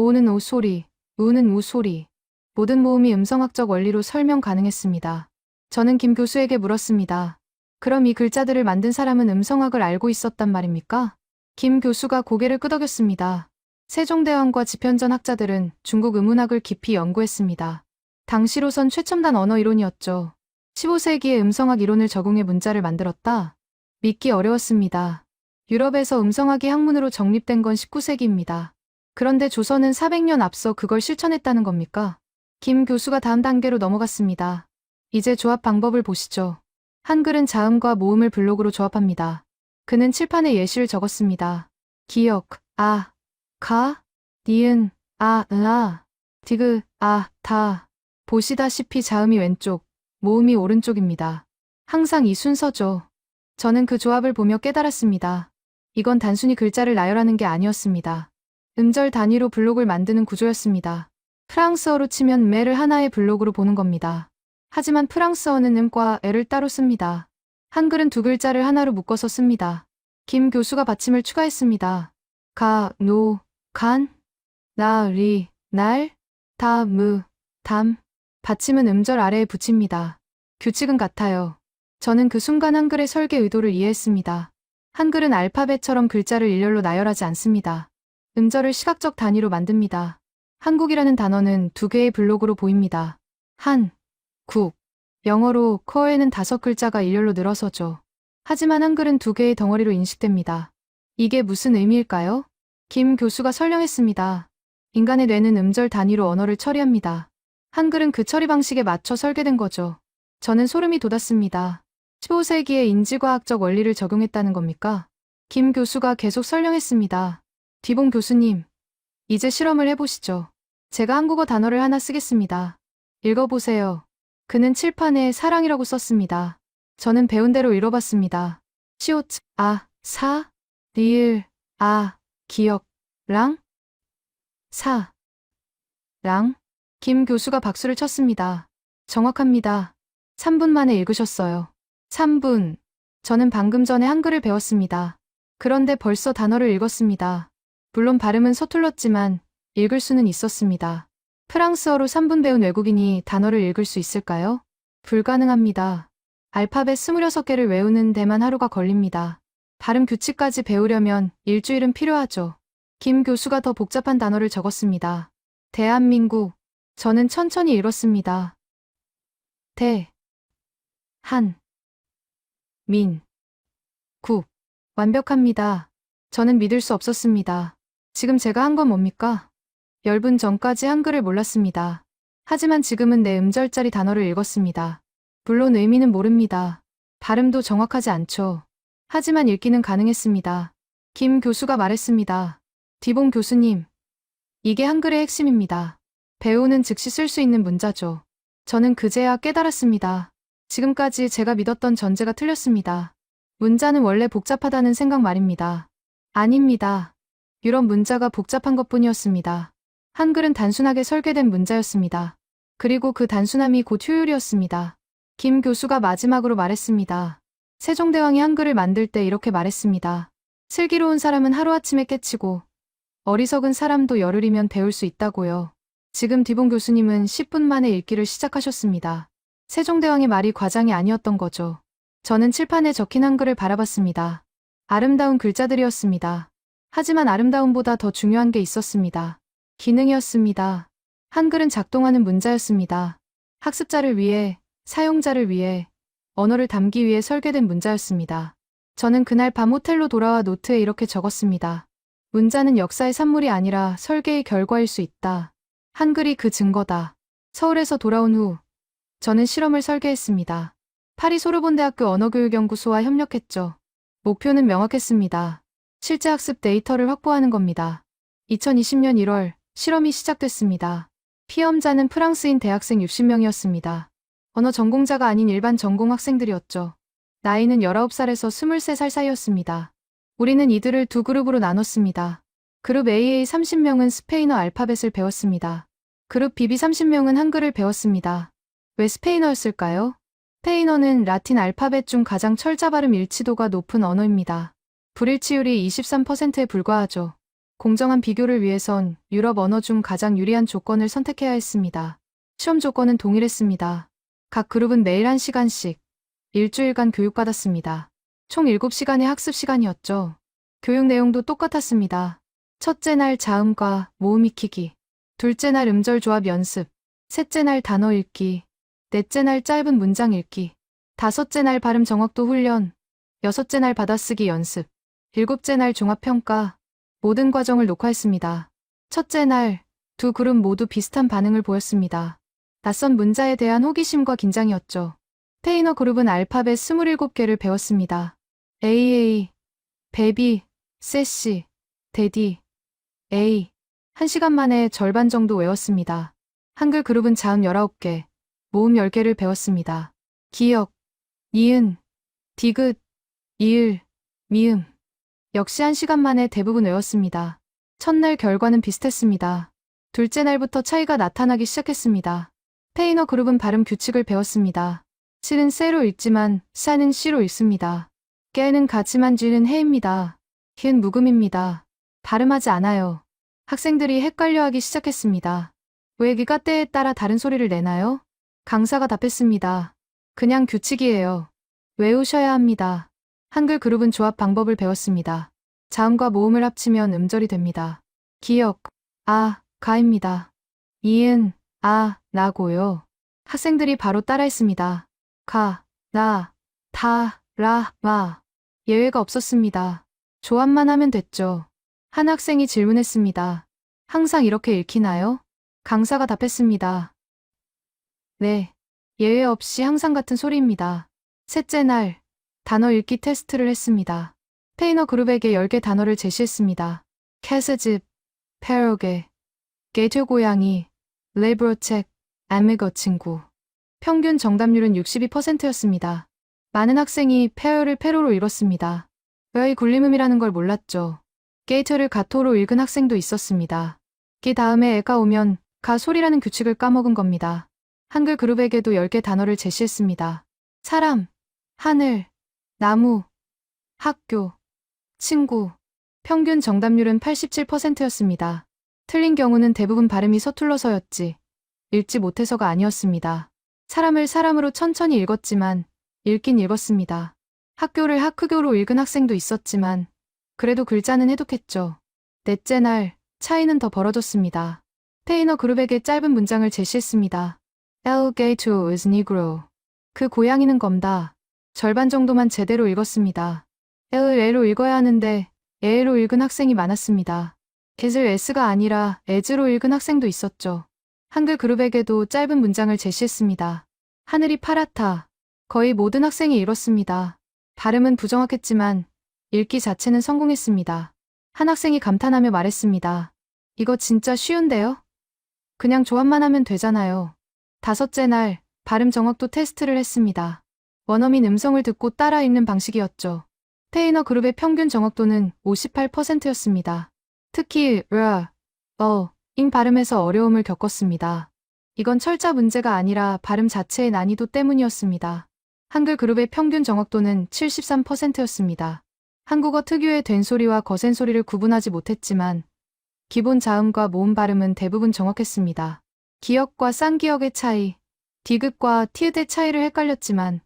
오는 오 소리, 우는 우 소리. 모든 모음이 음성학적 원리로 설명 가능했습니다. 저는 김 교수에게 물었습니다. 그럼 이 글자들을 만든 사람은 음성학을 알고 있었단 말입니까? 김 교수가 고개를 끄덕였습니다. 세종대왕과 집현전 학자들은 중국 음운학을 깊이 연구했습니다. 당시로선 최첨단 언어 이론이었죠. 15세기에 음성학 이론을 적용해 문자를 만들었다? 믿기 어려웠습니다. 유럽에서 음성학이 학문으로 정립된 건 19세기입니다. 그런데 조선은 400년 앞서 그걸 실천했다는 겁니까? 김 교수가 다음 단계로 넘어갔습니다. 이제 조합 방법을 보시죠. 한글은 자음과 모음을 블록으로 조합합니다. 그는 칠판에 예시를 적었습니다. 기역, 아, 가, 니은, 아, 으아, 디귿, 아, 다. 보시다시피 자음이 왼쪽, 모음이 오른쪽입니다. 항상 이 순서죠. 저는 그 조합을 보며 깨달았습니다. 이건 단순히 글자를 나열하는 게 아니었습니다. 음절 단위로 블록을 만드는 구조였습니다. 프랑스어로 치면 매를 하나의 블록으로 보는 겁니다. 하지만 프랑스어는 음과 애를 따로 씁니다. 한글은 두 글자를 하나로 묶어서 씁니다. 김 교수가 받침을 추가했습니다. 가, 노, 간, 나, 리, 날, 다, 무, 담. 받침은 음절 아래에 붙입니다. 규칙은 같아요. 저는 그 순간 한글의 설계 의도를 이해했습니다. 한글은 알파벳처럼 글자를 일렬로 나열하지 않습니다. 음절을 시각적 단위로 만듭니다. 한국이라는 단어는 두 개의 블록으로 보입니다. 한, 국. 영어로 coe는 5글자가 일렬로 늘어서죠. 하지만 한글은 두 개의 덩어리로 인식됩니다. 이게 무슨 의미일까요? 김 교수가 설명했습니다. 인간의 뇌는 음절 단위로 언어를 처리합니다. 한글은 그 처리 방식에 맞춰 설계된 거죠. 저는 소름이 돋았습니다. 15세기에 인지과학적 원리를 적용했다는 겁니까? 김 교수가 계속 설명했습니다. 뒤봉 교수님, 이제 실험을 해보시죠. 제가 한국어 단어를 하나 쓰겠습니다. 읽어보세요. 그는 칠판에 사랑이라고 썼습니다. 저는 배운 대로 읽어봤습니다. 시오츠, 아, 사, 리을, 아, 기역, 랑, 사, 랑. 김 교수가 박수를 쳤습니다. 정확합니다. 3분 만에 읽으셨어요. 3분. 저는 방금 전에 한글을 배웠습니다. 그런데 벌써 단어를 읽었습니다. 물론 발음은 서툴렀지만 읽을 수는 있었습니다. 프랑스어로 3분 배운 외국인이 단어를 읽을 수 있을까요? 불가능합니다. 알파벳 26개를 외우는 데만 하루가 걸립니다. 발음 규칙까지 배우려면 일주일은 필요하죠. 김 교수가 더 복잡한 단어를 적었습니다. 대한민국. 저는 천천히 읽었습니다. 대, 한, 민, 국. 완벽합니다. 저는 믿을 수 없었습니다. 지금 제가 한 건 뭡니까? 열분 전까지 한글을 몰랐습니다. 하지만 지금은 내 음절짜리 단어를 읽었습니다. 물론 의미는 모릅니다. 발음도 정확하지 않죠. 하지만 읽기는 가능했습니다. 김 교수가 말했습니다. 디봉 교수님, 이게 한글의 핵심입니다. 배우는 즉시 쓸 수 있는 문자죠. 저는 그제야 깨달았습니다. 지금까지 제가 믿었던 전제가 틀렸습니다. 문자는 원래 복잡하다는 생각 말입니다. 아닙니다. 유럽 문자가 복잡한 것뿐이었습니다. 한글은 단순하게 설계된 문자였습니다. 그리고 그 단순함이 곧 효율이었습니다. 김 교수가 마지막으로 말했습니다. 세종대왕이 한글을 만들 때 이렇게 말했습니다. 슬기로운 사람은 하루아침에 깨치고 어리석은 사람도 열흘이면 배울 수 있다고요. 지금 디봉 교수님은 10분 만에 읽기를 시작하셨습니다. 세종대왕의 말이 과장이 아니었던 거죠. 저는 칠판에 적힌 한글을 바라봤습니다. 아름다운 글자들이었습니다. 하지만 아름다움보다 더 중요한 게 있었습니다. 기능이었습니다. 한글은 작동하는 문자였습니다. 학습자를 위해, 사용자를 위해, 언어를 담기 위해 설계된 문자였습니다. 저는 그날 밤 호텔로 돌아와 노트에 이렇게 적었습니다. 문자는 역사의 산물이 아니라 설계의 결과일 수 있다. 한글이 그 증거다. 서울에서 돌아온 후 저는 실험을 설계했습니다. 파리 소르본대학교 언어교육연구소와 협력했죠. 목표는 명확했습니다. 실제 학습 데이터를 확보하는 겁니다. 2020년 1월 실험이 시작됐습니다. 피험자는 프랑스인 대학생 60명이었습니다. 언어 전공자가 아닌 일반 전공 학생들이었죠. 나이는 19살에서 23살 사이였습니다. 우리는 이들을 두 그룹으로 나눴습니다. 그룹 AA 30명은 스페인어 알파벳을 배웠습니다. 그룹 BB 30명은 한글을 배웠습니다. 왜 스페인어였을까요? 스페인어는 라틴 알파벳 중 가장 철자 발음 일치도가 높은 언어입니다. 불일치율이 23%에 불과하죠. 공정한 비교를 위해선 유럽 언어 중 가장 유리한 조건을 선택해야 했습니다. 시험 조건은 동일했습니다. 각 그룹은 매일 1시간씩, 일주일간 교육받았습니다. 총 7시간의 학습 시간이었죠. 교육 내용도 똑같았습니다. 첫째 날 자음과 모음 익히기, 둘째 날 음절 조합 연습, 셋째 날 단어 읽기, 넷째 날 짧은 문장 읽기, 다섯째 날 발음 정확도 훈련, 여섯째 날 받아쓰기 연습, 일곱째 날 종합평가, 모든 과정을 녹화했습니다. 첫째 날, 두 그룹 모두 비슷한 반응을 보였습니다. 낯선 문자에 대한 호기심과 긴장이었죠. 스페인어 그룹은 알파벳 27개를 배웠습니다. AA, 베비, 세시, 데디, A. 1시간 만에 절반 정도 외웠습니다. 한글 그룹은 자음 19개, 모음 10개를 배웠습니다. 기역, 니은, 디귿, 이을, 미음. 역시 1시간 만에 대부분 외웠습니다. 첫날 결과는 비슷했습니다. 둘째 날부터 차이가 나타나기 시작했습니다. 스페인어 그룹은 발음 규칙을 배웠습니다. 시는 세로 읽지만 사는 시로 읽습니다. 깨는 가지만 쥐는 해입니다. 히은 묵음입니다. 발음하지 않아요. 학생들이 헷갈려하기 시작했습니다. 왜 기가 때에 따라 다른 소리를 내나요? 강사가 답했습니다. 그냥 규칙이에요. 외우셔야 합니다. 한글 그룹은 조합 방법을 배웠습니다. 자음과 모음을 합치면 음절이 됩니다. 기역, 아, 가입니다. 이은, 아, 나고요. 학생들이 바로 따라했습니다. 가, 나, 다, 라, 마. 예외가 없었습니다. 조합만 하면 됐죠. 한 학생이 질문했습니다. 항상 이렇게 읽히나요? 강사가 답했습니다. 네, 예외 없이 항상 같은 소리입니다. 셋째 날, 단어 읽기 테스트를 했습니다. 스페인어 그룹에게 10개 단어를 제시했습니다. 캐스집, 페로게, 게이트 고양이, 레브로책, 아메거 친구. 평균 정답률은 62%였습니다. 많은 학생이 페어를 페로로 읽었습니다. 의 굴림음이라는 걸 몰랐죠. 게이트를 가토로 읽은 학생도 있었습니다. 기 다음에 애가 오면 가 소리라는 규칙을 까먹은 겁니다. 한글 그룹에게도 10개 단어를 제시했습니다. 사람, 하늘, 나무, 학교, 친구. 평균 정답률은 87%였습니다. 틀린 경우는 대부분 발음이 서툴러서였지, 읽지 못해서가 아니었습니다. 사람을 사람으로 천천히 읽었지만 읽긴 읽었습니다. 학교를 학크교로 읽은 학생도 있었지만 그래도 글자는 해독했죠. 넷째 날, 차이는 더 벌어졌습니다. 스페인어 그룹에게 짧은 문장을 제시했습니다. El gato is negro. 그 고양이는 검다. 절반 정도만 제대로 읽었습니다. L을 L로 읽어야 하는데 A로 읽은 학생이 많았습니다. get을 s가 아니라 as로 읽은 학생도 있었죠. 한글 그룹에게도 짧은 문장을 제시했습니다. 하늘이 파랗다. 거의 모든 학생이 읽었습니다. 발음은 부정확했지만 읽기 자체는 성공했습니다. 한 학생이 감탄하며 말했습니다. 이거 진짜 쉬운데요? 그냥 조합만 하면 되잖아요. 다섯째 날 발음 정확도 테스트를 했습니다. 원어민 음성을 듣고 따라 읽는 방식이었죠. 페이너 그룹의 평균 정확도는 58%였습니다. 특히 ing 발음에서 어려움을 겪었습니다. 이건 철자 문제가 아니라 발음 자체의 난이도 때문이었습니다. 한글 그룹의 평균 정확도는 73%였습니다. 한국어 특유의 된소리와 거센소리를 구분하지 못했지만 기본 자음과 모음 발음은 대부분 정확했습니다. 기역과 쌍기역의 차이, 디귿과 티읕의 차이를 헷갈렸지만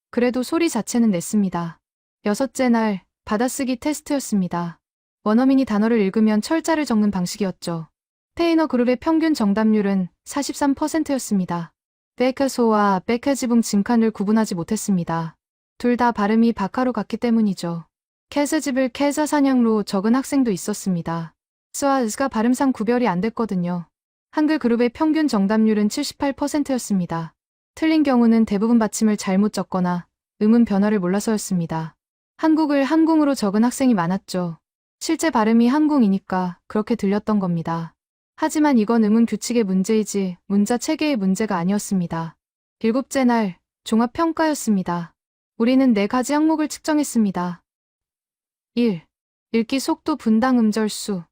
그래도 소리 자체는 냈습니다. 여섯째 날 받아쓰기 테스트였습니다. 원어민이 단어를 읽으면 철자를 적는 방식이었죠. 페이너 그룹의 평균 정답률은 43%였습니다. 베크소와 베크지붕 짐칸을 구분하지 못했습니다. 둘 다 발음이 박하로 같기 때문이죠. 캐스집을 캐서 사냥로 적은 학생도 있었습니다. 스와 으가 발음상 구별이 안 됐거든요. 한글 그룹의 평균 정답률은 78%였습니다. 틀린 경우는 대부분 받침을 잘못 적거나 음은 변화를 몰라서였습니다. 한국을 한궁으로 적은 학생이 많았죠. 실제 발음이 한궁이니까 그렇게 들렸던 겁니다. 하지만 이건 음은 규칙의 문제이지 문자 체계의 문제가 아니었습니다. 일곱째 날 종합평가였습니다. 우리는 4가지 항목을 측정했습니다. 1. 읽기 속도 분당 음절 수.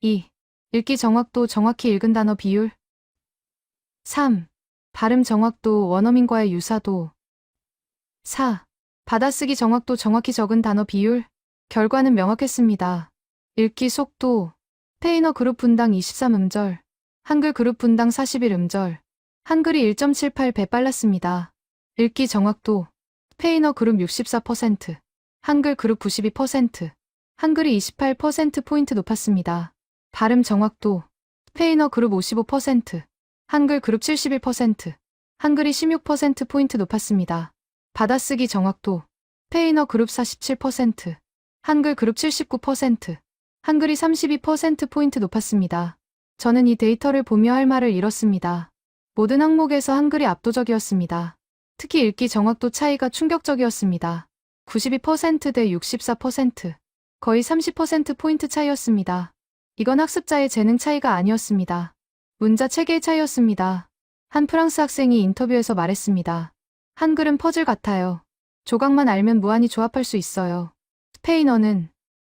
2. 읽기 정확도 정확히 읽은 단어 비율. 3. 발음 정확도 원어민과의 유사도. 4. 받아쓰기 정확도 정확히 적은 단어 비율. 결과는 명확했습니다. 읽기 속도 페이너 그룹 분당 23음절, 한글 그룹 분당 41음절, 한글이 1.78배 빨랐습니다. 읽기 정확도 페이너 그룹 64%, 한글 그룹 92%, 한글이 28%포인트 높았습니다. 발음 정확도 페이너 그룹 55%, 한글 그룹 71%, 한글이 16%포인트 높았습니다. 받아쓰기 정확도 페이너 그룹 47%, 한글 그룹 79%, 한글이 32%포인트 높았습니다. 저는 이 데이터를 보며 할 말을 잃었습니다. 모든 항목에서 한글이 압도적이었습니다. 특히 읽기 정확도 차이가 충격적이었습니다. 92% 대 64%, 거의 30%포인트 차이였습니다. 이건 학습자의 재능 차이가 아니었습니다. 문자 체계의 차이였습니다. 한 프랑스 학생이 인터뷰에서 말했습니다. 한글은 퍼즐 같아요. 조각만 알면 무한히 조합할 수 있어요. 스페인어는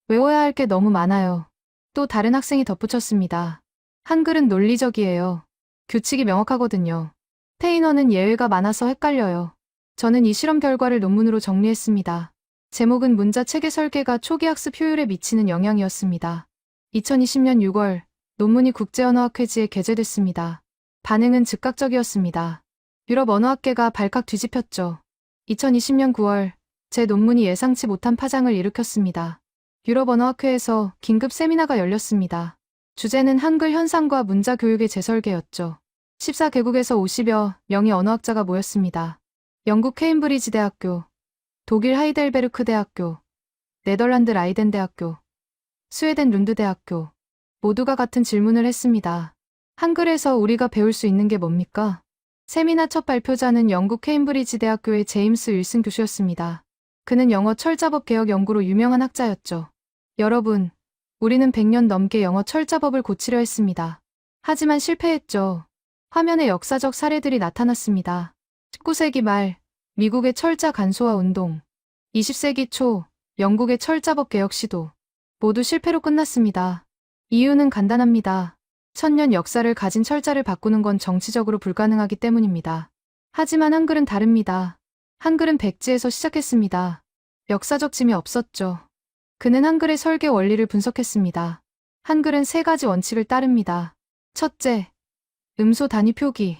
외워야 할 게 너무 많아요. 또 다른 학생이 덧붙였습니다. 한글은 논리적이에요. 규칙이 명확하거든요. 스페인어는 예외가 많아서 헷갈려요. 저는 이 실험 결과를 논문으로 정리했습니다. 제목은 문자 체계 설계가 초기 학습 효율에 미치는 영향이었습니다. 2020년 6월 논문이 국제언어학회지에 게재됐습니다. 반응은 즉각적이었습니다. 유럽 언어학계가 발칵 뒤집혔죠. 2020년 9월 제 논문이 예상치 못한 파장을 일으켰습니다. 유럽 언어학회에서 긴급 세미나가 열렸습니다. 주제는 한글 현상과 문자 교육의 재설계였죠. 14개국에서 50여 명의 언어학자가 모였습니다. 영국 케임브리지 대학교, 독일 하이델베르크 대학교, 네덜란드 라이덴 대학교, 스웨덴 룬드 대학교 모두가 같은 질문을 했습니다. 한글에서 우리가 배울 수 있는 게 뭡니까? 세미나 첫 발표자는 영국 케임브리지 대학교의 제임스 윌슨 교수였습니다. 그는 영어 철자법 개혁 연구로 유명한 학자였죠. 여러분, 우리는 100년 넘게 영어 철자법을 고치려 했습니다. 하지만 실패했죠. 화면에 역사적 사례들이 나타났습니다. 19세기 말 미국의 철자 간소화 운동, 20세기 초 영국의 철자법 개혁 시도 모두 실패로 끝났습니다. 이유는 간단합니다. 1000년 역사를 가진 철자를 바꾸는 건 정치적으로 불가능하기 때문입니다. 하지만 한글은 다릅니다. 한글은 백지에서 시작했습니다. 역사적 짐이 없었죠. 그는 한글의 설계 원리를 분석했습니다. 한글은 3가지 원칙을 따릅니다. 첫째, 음소 단위 표기.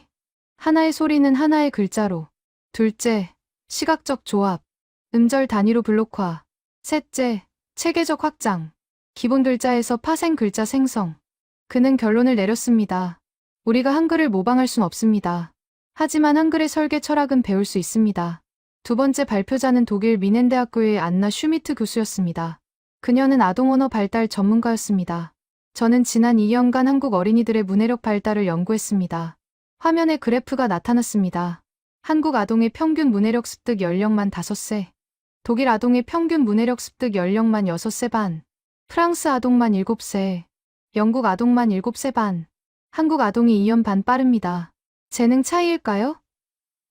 하나의 소리는 하나의 글자로. 둘째, 시각적 조합. 음절 단위로 블록화. 셋째, 체계적 확장. 기본 글자에서 파생 글자 생성. 그는 결론을 내렸습니다. 우리가 한글을 모방할 순 없습니다. 하지만 한글의 설계 철학은 배울 수 있습니다. 두 번째 발표자는 독일 미넨대학교의 안나 슈미트 교수였습니다. 그녀는 아동언어 발달 전문가였습니다. 저는 지난 2년간 한국 어린이들의 문해력 발달을 연구했습니다. 화면에 그래프가 나타났습니다. 한국 아동의 평균 문해력 습득 연령만 5세, 독일 아동의 평균 문해력 습득 연령만 6세 반, 프랑스 아동만 7세, 영국 아동만 7세 반, 한국 아동이 2년 반 빠릅니다. 재능 차이일까요?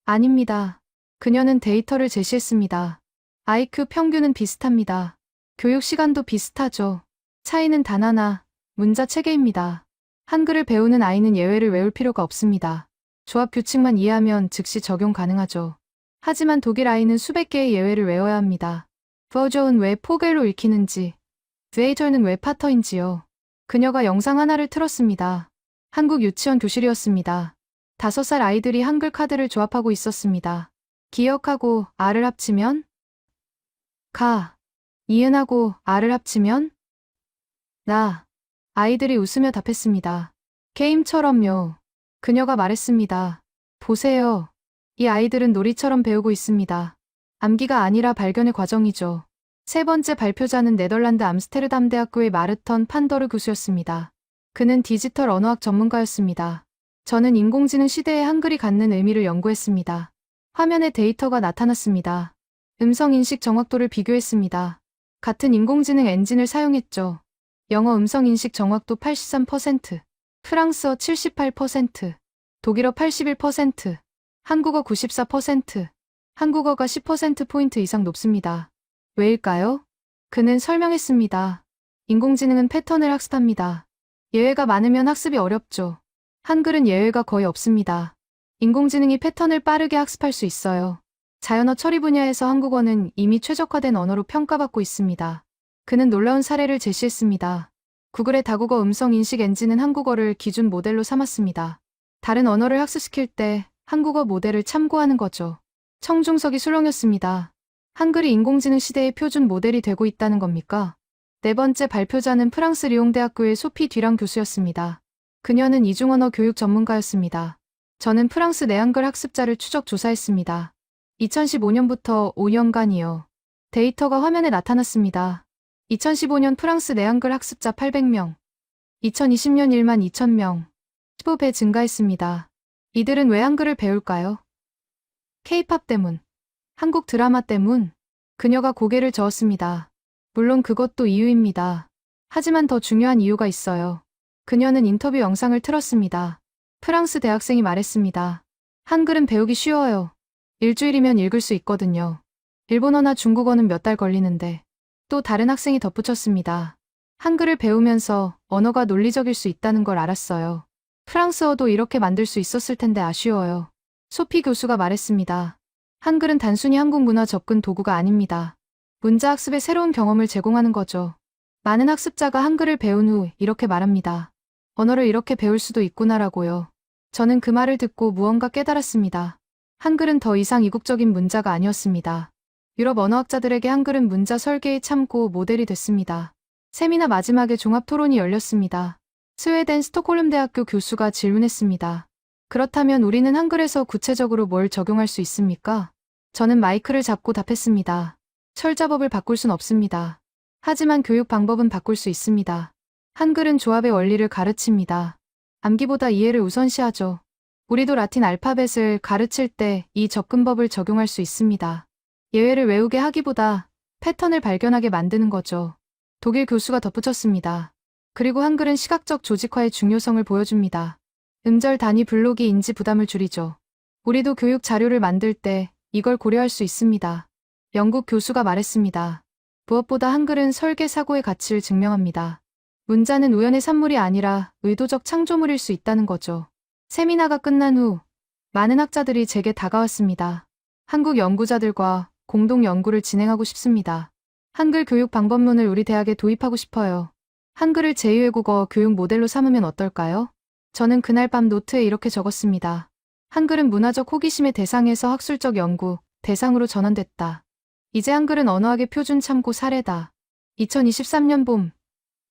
아닙니다. 그녀는 데이터를 제시했습니다. IQ 평균은 비슷합니다. 교육 시간도 비슷하죠. 차이는 단 하나, 문자 체계입니다. 한글을 배우는 아이는 예외를 외울 필요가 없습니다. 조합 규칙만 이해하면 즉시 적용 가능하죠. 하지만 독일 아이는 수백 개의 예외를 외워야 합니다. 버저는 왜 포겔로 읽히는지, 웨이터는 왜 파터인지요. 그녀가 영상 하나를 틀었습니다. 한국 유치원 교실이었습니다. 5살 아이들이 한글 카드를 조합하고 있었습니다. 기억하고 아를 합치면 가, 이은하고 아를 합치면 나. 아이들이 웃으며 답했습니다. 게임처럼요. 그녀가 말했습니다. 보세요. 이 아이들은 놀이처럼 배우고 있습니다. 암기가 아니라 발견의 과정이죠. 세 번째 발표자는 네덜란드 암스테르담 대학교의 마르턴 판더르 교수였습니다. 그는 디지털 언어학 전문가였습니다. 저는 인공지능 시대에 한글이 갖는 의미를 연구했습니다. 화면에 데이터가 나타났습니다. 음성인식 정확도를 비교했습니다. 같은 인공지능 엔진을 사용했죠. 영어 음성인식 정확도 83%, 프랑스어 78%, 독일어 81%, 한국어 94%, 한국어가 10%포인트 이상 높습니다. 왜일까요? 그는 설명했습니다. 인공지능은 패턴을 학습합니다. 예외가 많으면 학습이 어렵죠. 한글은 예외가 거의 없습니다. 인공지능이 패턴을 빠르게 학습할 수 있어요. 자연어 처리 분야에서 한국어는 이미 최적화된 언어로 평가받고 있습니다. 그는 놀라운 사례를 제시했습니다. 구글의 다국어 음성 인식 엔진은 한국어를 기준 모델로 삼았습니다. 다른 언어를 학습시킬 때 한국어 모델을 참고하는 거죠. 청중석이 술렁였습니다. 한글이 인공지능 시대의 표준 모델이 되고 있다는 겁니까? 네 번째 발표자는 프랑스 리옹 대학교의 소피 뒤랑 교수였습니다. 그녀는 이중언어 교육 전문가였습니다. 저는 프랑스 내한글 학습자를 추적 조사했습니다. 2015년부터 5년간이요. 데이터가 화면에 나타났습니다. 2015년 프랑스 내한글 학습자 800명, 2020년 1만 2천명, 15배 증가했습니다. 이들은 왜 한글을 배울까요? K-팝 때문, 한국 드라마 때문. 그녀가 고개를 저었습니다. 물론 그것도 이유입니다. 하지만 더 중요한 이유가 있어요. 그녀는 인터뷰 영상을 틀었습니다. 프랑스 대학생이 말했습니다. 한글은 배우기 쉬워요. 일주일이면 읽을 수 있거든요. 일본어나 중국어는 몇 달 걸리는데. 또 다른 학생이 덧붙였습니다. 한글을 배우면서 언어가 논리적일 수 있다는 걸 알았어요. 프랑스어도 이렇게 만들 수 있었을 텐데 아쉬워요. 소피 교수가 말했습니다. 한글은 단순히 한국 문화 접근 도구가 아닙니다. 문자 학습의 새로운 경험을 제공하는 거죠. 많은 학습자가 한글을 배운 후 이렇게 말합니다. 언어를 이렇게 배울 수도 있구나라고요. 저는 그 말을 듣고 무언가 깨달았습니다. 한글은 더 이상 이국적인 문자가 아니었습니다. 유럽 언어학자들에게 한글은 문자 설계의 참고 모델이 됐습니다. 세미나 마지막에 종합 토론이 열렸습니다. 스웨덴 스톡홀름 대학교 교수가 질문했습니다. 그렇다면 우리는 한글에서 구체적으로 뭘 적용할 수 있습니까? 저는 마이크를 잡고 답했습니다. 철자법을 바꿀 순 없습니다. 하지만 교육 방법은 바꿀 수 있습니다. 한글은 조합의 원리를 가르칩니다. 암기보다 이해를 우선시하죠. 우리도 라틴 알파벳을 가르칠 때 이 접근법을 적용할 수 있습니다. 예외를 외우게 하기보다 패턴을 발견하게 만드는 거죠. 독일 교수가 덧붙였습니다. 그리고 한글은 시각적 조직화의 중요성을 보여줍니다. 음절 단위 블록이 인지 부담을 줄이죠. 우리도 교육 자료를 만들 때 이걸 고려할 수 있습니다. 영국 교수가 말했습니다. 무엇보다 한글은 설계 사고의 가치를 증명합니다. 문자는 우연의 산물이 아니라 의도적 창조물일 수 있다는 거죠. 세미나가 끝난 후 많은 학자들이 제게 다가왔습니다. 한국 연구자들과 공동 연구를 진행하고 싶습니다. 한글 교육 방법론을 우리 대학에 도입하고 싶어요. 한글을 제2외국어 교육 모델로 삼으면 어떨까요? 저는 그날 밤 노트에 이렇게 적었습니다. 한글은 문화적 호기심의 대상에서 학술적 연구 대상으로 전환됐다. 이제 한글은 언어학의 표준 참고 사례다. 2023년 봄,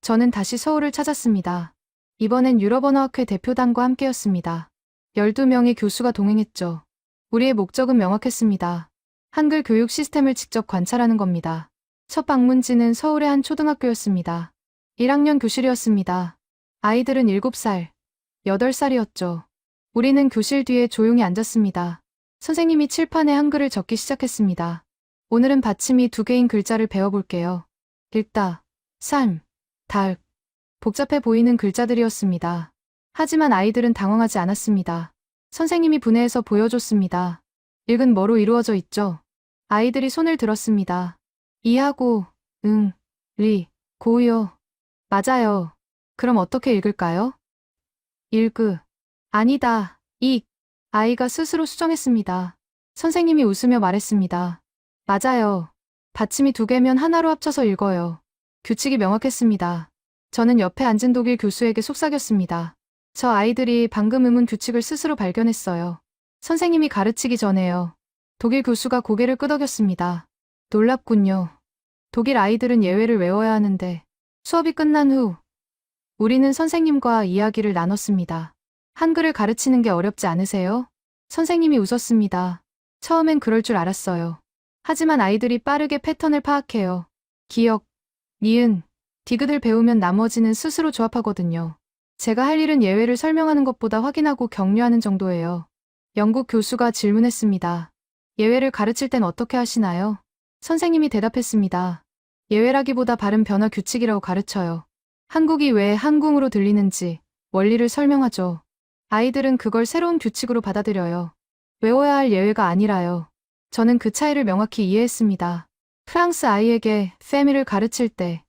저는 다시 서울을 찾았습니다. 이번엔 유럽언어학회 대표단과 함께였습니다. 12명의 교수가 동행했죠. 우리의 목적은 명확했습니다. 한글 교육 시스템을 직접 관찰하는 겁니다. 첫 방문지는 서울의 한 초등학교였습니다. 1학년 교실이었습니다. 아이들은 7살, 8살이었죠. 우리는 교실 뒤에 조용히 앉았습니다. 선생님이 칠판에 한글을 적기 시작했습니다. 오늘은 받침이 2개인 글자를 배워볼게요. 읽다, 삶, 달. 복잡해 보이는 글자들이었습니다. 하지만 아이들은 당황하지 않았습니다. 선생님이 분해해서 보여줬습니다. 읽은 뭐로 이루어져 있죠? 아이들이 손을 들었습니다. 이하고, 응, 리, 고요. 맞아요. 그럼 어떻게 읽을까요? 일그. 아니다. 익. 아이가 스스로 수정했습니다. 선생님이 웃으며 말했습니다. 맞아요. 받침이 2개면 하나로 합쳐서 읽어요. 규칙이 명확했습니다. 저는 옆에 앉은 독일 교수에게 속삭였습니다. 저 아이들이 방금 의문 규칙을 스스로 발견했어요. 선생님이 가르치기 전에요. 독일 교수가 고개를 끄덕였습니다. 놀랍군요. 독일 아이들은 예외를 외워야 하는데 수업이 끝난 후 우리는 선생님과 이야기를 나눴습니다. 한글을 가르치는 게 어렵지 않으세요? 선생님이 웃었습니다. 처음엔 그럴 줄 알았어요. 하지만 아이들이 빠르게 패턴을 파악해요. 기역, 니은, 디귿을 배우면 나머지는 스스로 조합하거든요. 제가 할 일은 예외를 설명하는 것보다 확인하고 격려하는 정도예요. 영국 교수가 질문했습니다. 예외를 가르칠 땐 어떻게 하시나요? 선생님이 대답했습니다. 예외라기보다 발음 변화 규칙이라고 가르쳐요. 한국이 왜 한궁으로 들리는지 원리를 설명하죠. 아이들은 그걸 새로운 규칙으로 받아들여요. 외워야 할 예외가 아니라요. 저는 그 차이를 명확히 이해했습니다. 프랑스 아이에게 페미를 가르칠 때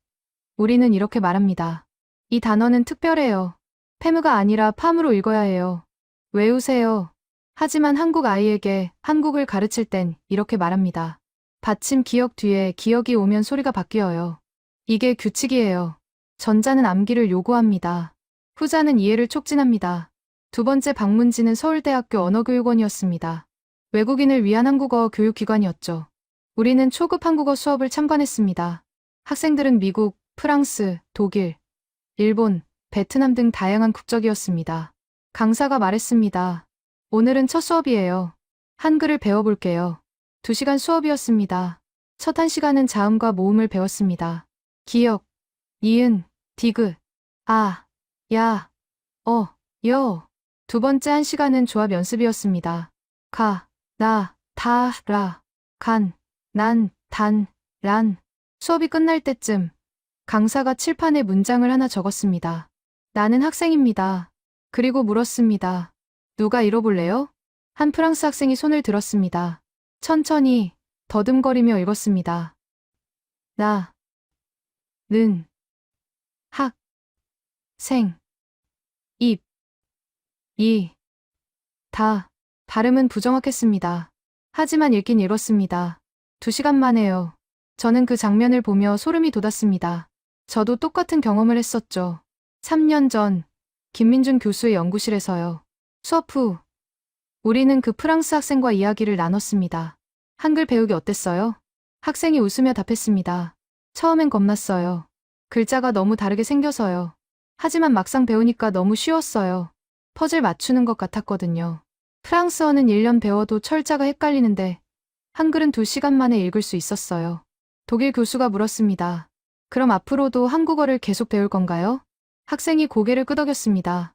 우리는 이렇게 말합니다. 이 단어는 특별해요. 페무가 아니라 팜으로 읽어야 해요. 외우세요. 하지만 한국 아이에게 한국을 가르칠 땐 이렇게 말합니다. 받침 기역 뒤에 기역이 오면 소리가 바뀌어요. 이게 규칙이에요. 전자는 암기를 요구합니다. 후자는 이해를 촉진합니다. 2번째 방문지는 서울대학교 언어교육원이었습니다. 외국인을 위한 한국어 교육기관이었죠. 우리는 초급 한국어 수업을 참관했습니다. 학생들은 미국, 프랑스, 독일, 일본, 베트남 등 다양한 국적이었습니다. 강사가 말했습니다. 오늘은 첫 수업이에요. 한글을 배워볼게요. 2시간 수업이었습니다. 첫 1시간은 자음과 모음을 배웠습니다. 기역, 니은, 디귿, 아, 야, 여. 2번째 1시간은 조합 연습이었습니다. 가, 나, 다, 라, 간, 난, 단, 란. 수업이 끝날 때쯤 강사가 칠판에 문장을 하나 적었습니다. 나는 학생입니다. 그리고 물었습니다. 누가 읽어볼래요? 한 프랑스 학생이 손을 들었습니다. 천천히 더듬거리며 읽었습니다. 나, 는, 학, 생, 입, 이, 다. 발음은 부정확했습니다. 하지만 읽긴 읽었습니다. 2시간 만에요. 저는 그 장면을 보며 소름이 돋았습니다. 저도 똑같은 경험을 했었죠. 3년 전 김민준 교수의 연구실에서요. 수업 후 우리는 그 프랑스 학생과 이야기를 나눴습니다. 한글 배우기 어땠어요? 학생이 웃으며 답했습니다. 처음엔 겁났어요. 글자가 너무 다르게 생겨서요. 하지만 막상 배우니까 너무 쉬웠어요. 퍼즐 맞추는 것 같았거든요. 프랑스어는 1년 배워도 철자가 헷갈리는데 한글은 2시간 만에 읽을 수 있었어요. 독일 교수가 물었습니다. 그럼 앞으로도 한국어를 계속 배울 건가요? 학생이 고개를 끄덕였습니다.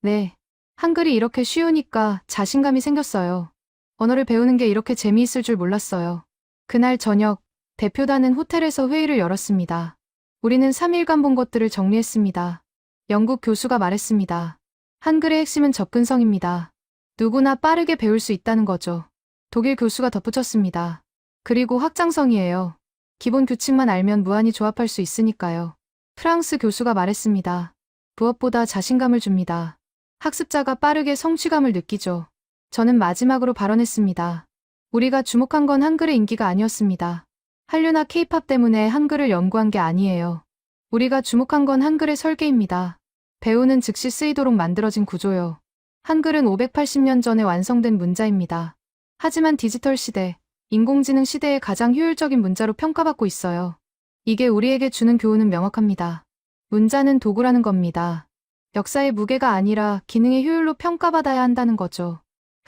네. 한글이 이렇게 쉬우니까 자신감이 생겼어요. 언어를 배우는 게 이렇게 재미있을 줄 몰랐어요. 그날 저녁, 대표단은 호텔에서 회의를 열었습니다. 우리는 3일간 본 것들을 정리했습니다. 영국 교수가 말했습니다. 한글의 핵심은 접근성입니다. 누구나 빠르게 배울 수 있다는 거죠. 독일 교수가 덧붙였습니다. 그리고 확장성이에요. 기본 규칙만 알면 무한히 조합할 수 있으니까요. 프랑스 교수가 말했습니다. 무엇보다 자신감을 줍니다. 학습자가 빠르게 성취감을 느끼죠. 저는 마지막으로 발언했습니다. 우리가 주목한 건 한글의 인기가 아니었습니다. 한류나 케이팝 때문에 한글을 연구한 게 아니에요. 우리가 주목한 건 한글의 설계입니다. 배우는 즉시 쓰이도록 만들어진 구조요. 한글은 580년 전에 완성된 문자입니다. 하지만 디지털 시대, 인공지능 시대에 가장 효율적인 문자로 평가받고 있어요. 이게 우리에게 주는 교훈은 명확합니다. 문자는 도구라는 겁니다. 역사의 무게가 아니라 기능의 효율로 평가받아야 한다는 거죠.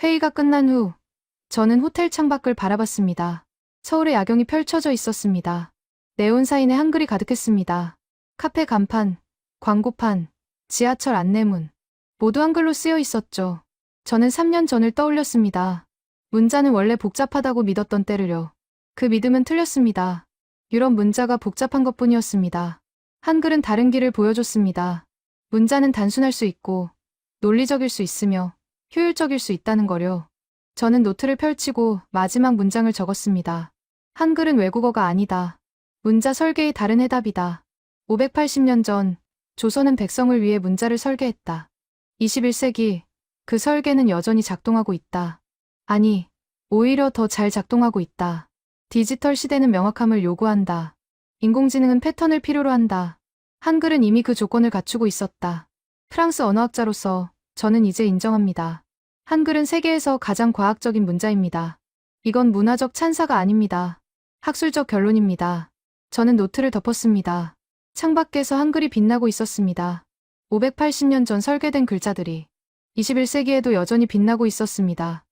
회의가 끝난 후 저는 호텔 창밖을 바라봤습니다. 서울의 야경이 펼쳐져 있었습니다. 네온 사인에 한글이 가득했습니다. 카페 간판, 광고판, 지하철 안내문, 모두 한글로 쓰여 있었죠. 저는 3년 전을 떠올렸습니다. 문자는 원래 복잡하다고 믿었던 때를요. 그 믿음은 틀렸습니다. 유럽 문자가 복잡한 것뿐이었습니다. 한글은 다른 길을 보여줬습니다. 문자는 단순할 수 있고 논리적일 수 있으며 효율적일 수 있다는 거요. 저는 노트를 펼치고 마지막 문장을 적었습니다. 한글은 외국어가 아니다. 문자 설계의 다른 해답이다. 580년 전 조선은 백성을 위해 문자를 설계했다. 21세기 그 설계는 여전히 작동하고 있다. 아니, 오히려 더 잘 작동하고 있다. 디지털 시대는 명확함을 요구한다. 인공지능은 패턴을 필요로 한다. 한글은 이미 그 조건을 갖추고 있었다. 프랑스 언어학자로서 저는 이제 인정합니다. 한글은 세계에서 가장 과학적인 문자입니다. 이건 문화적 찬사가 아닙니다. 학술적 결론입니다. 저는 노트를 덮었습니다. 창밖에서 한글이 빛나고 있었습니다. 580년 전 설계된 글자들이 21세기에도 여전히 빛나고 있었습니다.